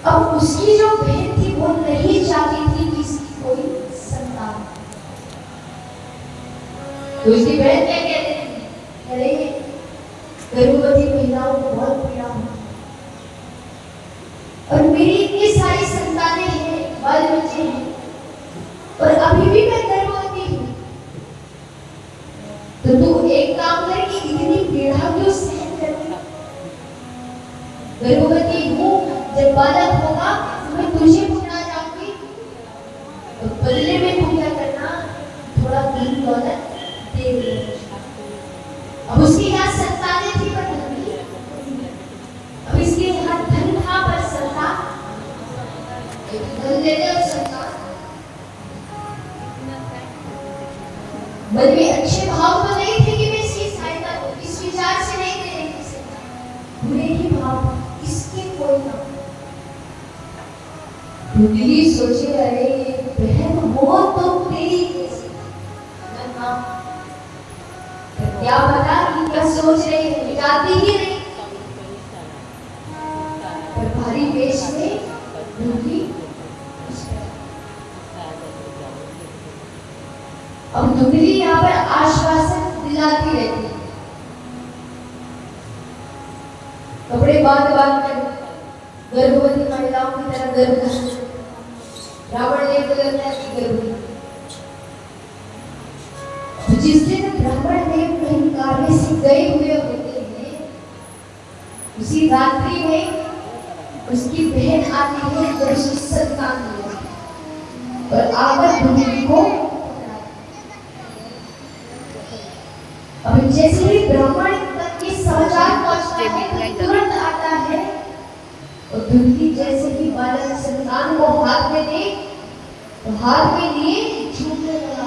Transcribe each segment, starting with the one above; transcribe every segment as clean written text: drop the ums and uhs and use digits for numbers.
अब उसकी जो बहन थी वो नहीं चाहती थी कि इसकी कोई संतान। तो उसकी बहन क्या कहती थी, अरे गर्भवती महिलाओं को बहुत पीड़ा होती और मेरी इतनी सारी संतानें हैं, बाल बच्चे हैं और अभी भी मैं गर्भवती हूँ, तो तू एक काम कर कि इतनी पीड़ा क्यों सहन करती। गर्भवती हूँ, जब बालक होगा तो मैं तुझे पकड़ा जाऊंगी, तो बदले में तू क्या करना, थोड़ा धन दौलत दे देना। अब उसके यहाँ संतानें थी पर धन नहीं, अब इसके यहाँ धन था पर संतान, धन दे दे और संतान। मन में अच्छे भाव तो नहीं थे कि मैं इसकी सहायता करूं, इस विचार से नहीं दे रही थी, बुरे ही भाव, इसके कोई ना। दिली सोचे अरे बहन वो तो तेरी कैसी, क्या पता कि क्या सोच रही है, मिटाती ही नहीं। पर भारी वेश में दुखी, अब दुबली यहाँ पर आश्वासन दिलाती रहती है, कपड़े बांध कर गर्भवती महिलाओं की तरह गर्भ धारण, रावण देव को लगता है कि गर्भवती। जिस दिन ब्राह्मण देव कहीं कार्य से गए हुए होते हैं, उसी रात्रि में उसकी बहन आती है और उसकी संतान है और आकर दुबली को। अब जैसे ही ब्राह्मण तक ये समाचार पहुंचता है तो तुरंत आता है और दुबली जैसे ही बालक संतान को हाथ में दे तो हाथ में लिए झूमने लगा।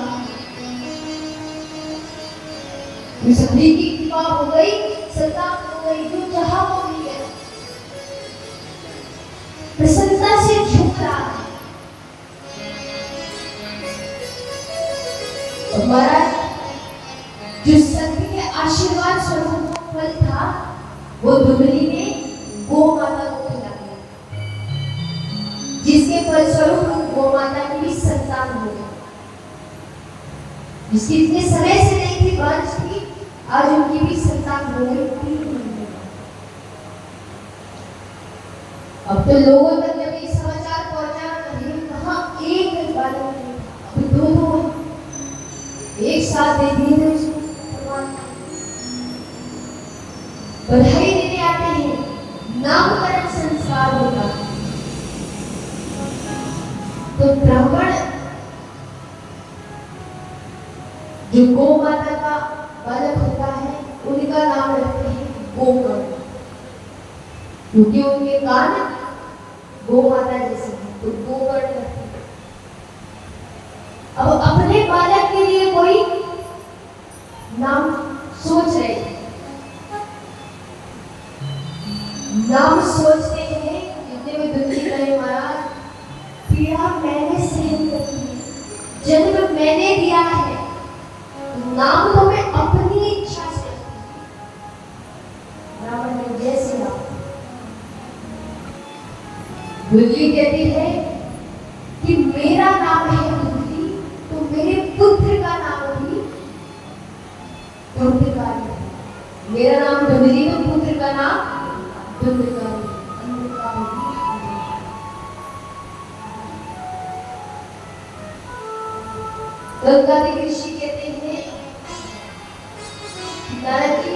सभी की कृपा हो गई, संतान हो गई, जो चाहा वो मिल गया, प्रसन्नता से झूम रहा है। और महाराज जो सभी के आशीर्वाद स्वरूप फल था वो दुबली ने गो माता को खिला दिया, जिसके फलस्वरूप गो माता की भी संतान हो गई, जिसकी इतने समय से नहीं थी वांछ थी, आज उनकी भी संतान हो गई। अब तो लोगों तक जब ये समाचार पहुंचा, कहाँ एक बालक नहीं था, अब दो एक साथ दे दिए थे उसको बधाई देने आते हैं, नामकरण संस्कार होगा। तो ब्राह्मण जो गो माता का बालक होता है उनका नाम रखते हैं गोकर्ण, क्योंकि उनके कान गो माता जैसे हैं, तो गोकर्ण रखते हैं। अब अपने बालक के लिए कोई नाम सोच रहे हैं, नाम सोचते हैं, जितने में दुखी रहे महाराज, पीड़ा मैंने सहन करी है, जन्म मैंने दिया है, नाम तो मैं अपनी इच्छा से, रावण ने जैसे नाम। दुर्गी कहती है कि मेरा नाम है दुर्गी, तो मेरे पुत्र का नाम भी दुर्गारी है। मेरा नाम दुर्गी तो पुत्र का नाम दुर्गारी। गंगाधर ऋषि कहते हैं नारद जी,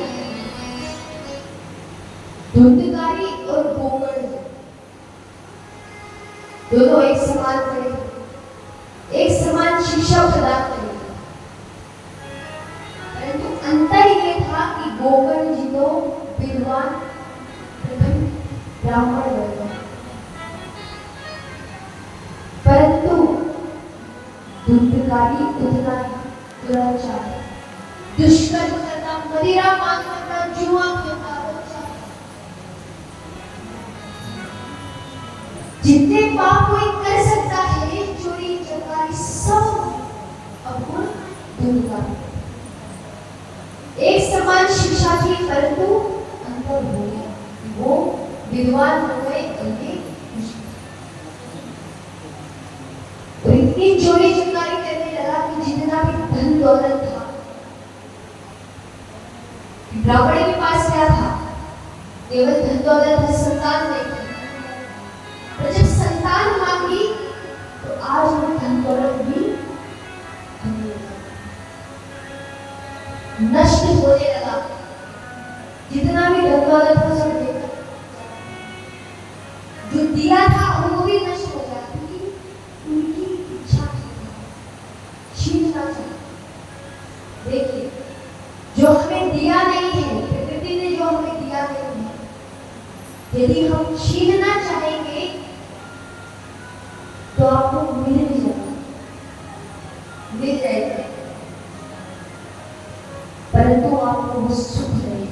धुंधकारी और गोकर्ण दोनों एक समान खड़े, एक समान शिक्षा प्रदान करें, परंतु अंतर ये था कि गोकर्ण जी तो विद्वान प्रखंड ब्राह्मण वर्ग, परंतु धुंधकारी उतना दुराचार, दुष्कर्म करना, मदिरा पान करना, जुआ खेलना, जितने पाप कोई कर सकता है, चोरी चकारी सब अवगुण धुंधकारी। एक समान शिक्षा थी परंतु अंतर हो गया, वो विद्वान हो गए, उनके लेकिन चोरी चकारी करने लगा कि जितना भी धन दौलत था, ब्राह्मण के पास क्या था? केवल धन दौलत था, संतान नहीं थी। पर जब संतान मांगी तो आज वो धन दौलत भी नष्ट होने लगा। जितना भी धन दौलत था सब देखा, जो दिया था वो भी नष्ट हो गया, क्योंकि उनकी इच्छा छीनना चाहिए। देखिए, जो हमें दिया नहीं है, प्रकृति ने जो हमें दिया नहीं है, यदि हम छीनना चाहेंगे तो आपको मिल नहीं जाएगा, मिल जाएगा, परंतु आपको वो सुख नहीं,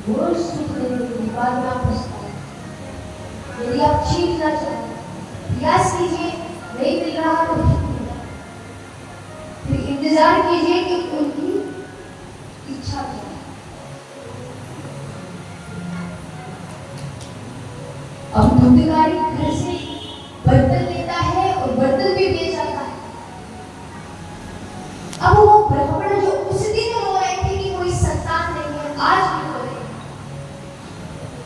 वो सुख नहीं, बाद में आप पछताएंगे। यदि आप छीनना चाहें, प्रयास कीजिए, नहीं मिल रहा तो फिर इंतजार कीजिए कि उनकी इच्छा क्या है। अब धुंधकारी घर से बर्तन लेता है और बर्तन भी बेच आता है। अब वो ब्राह्मण जो उस दिन रो रहे थे कि कोई संतान नहीं है, आज भी रो रहे हैं,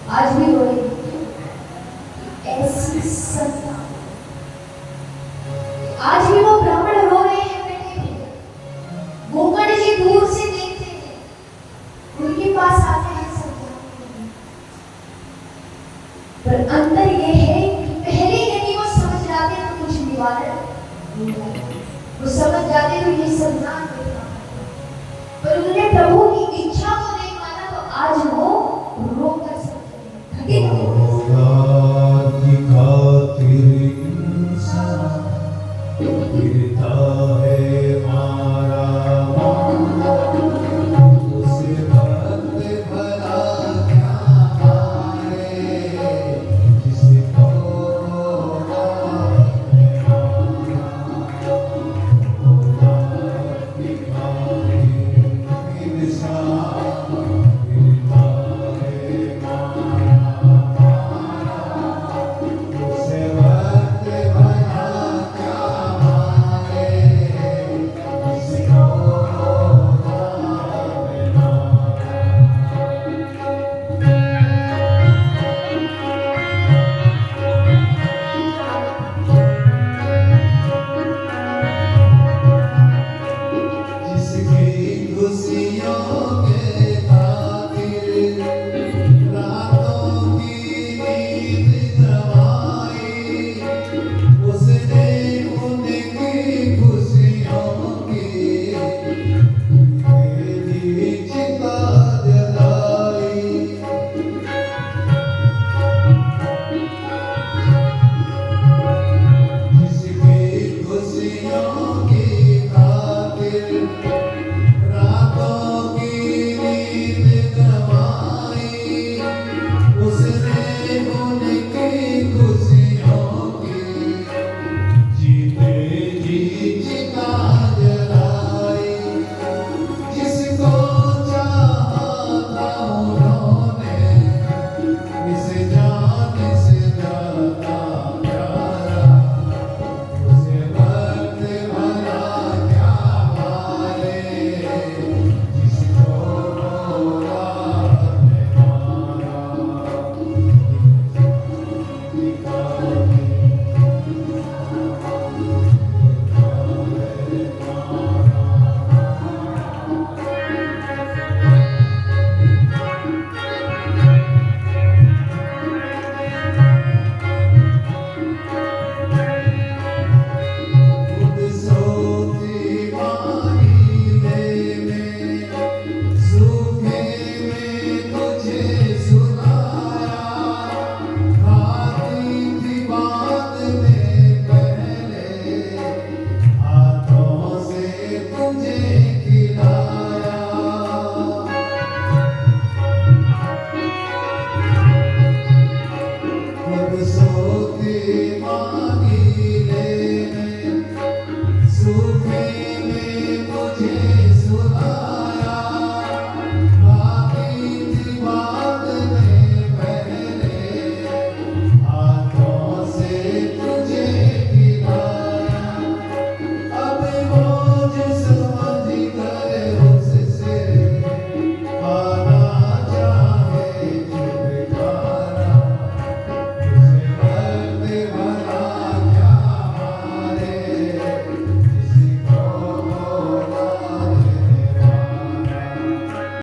आज भी रो रहे हैं। ऐसी संतान, आज भी वो ब्राह्मण रो रहे हैं बैठे हुए। गोकर्ण जी दूर से देखते हैं, उनके पास आते हैं संतान, पर अंतर ये है कि पहले यदि वो समझ जाते तो कुछ निवारण हो जाता, वो समझ जाते तो ये सब ना होता, पर उन्होंने प्रभु की इच्छा को नहीं माना तो आज वो रो कर सकते हैं। खातिर इंसान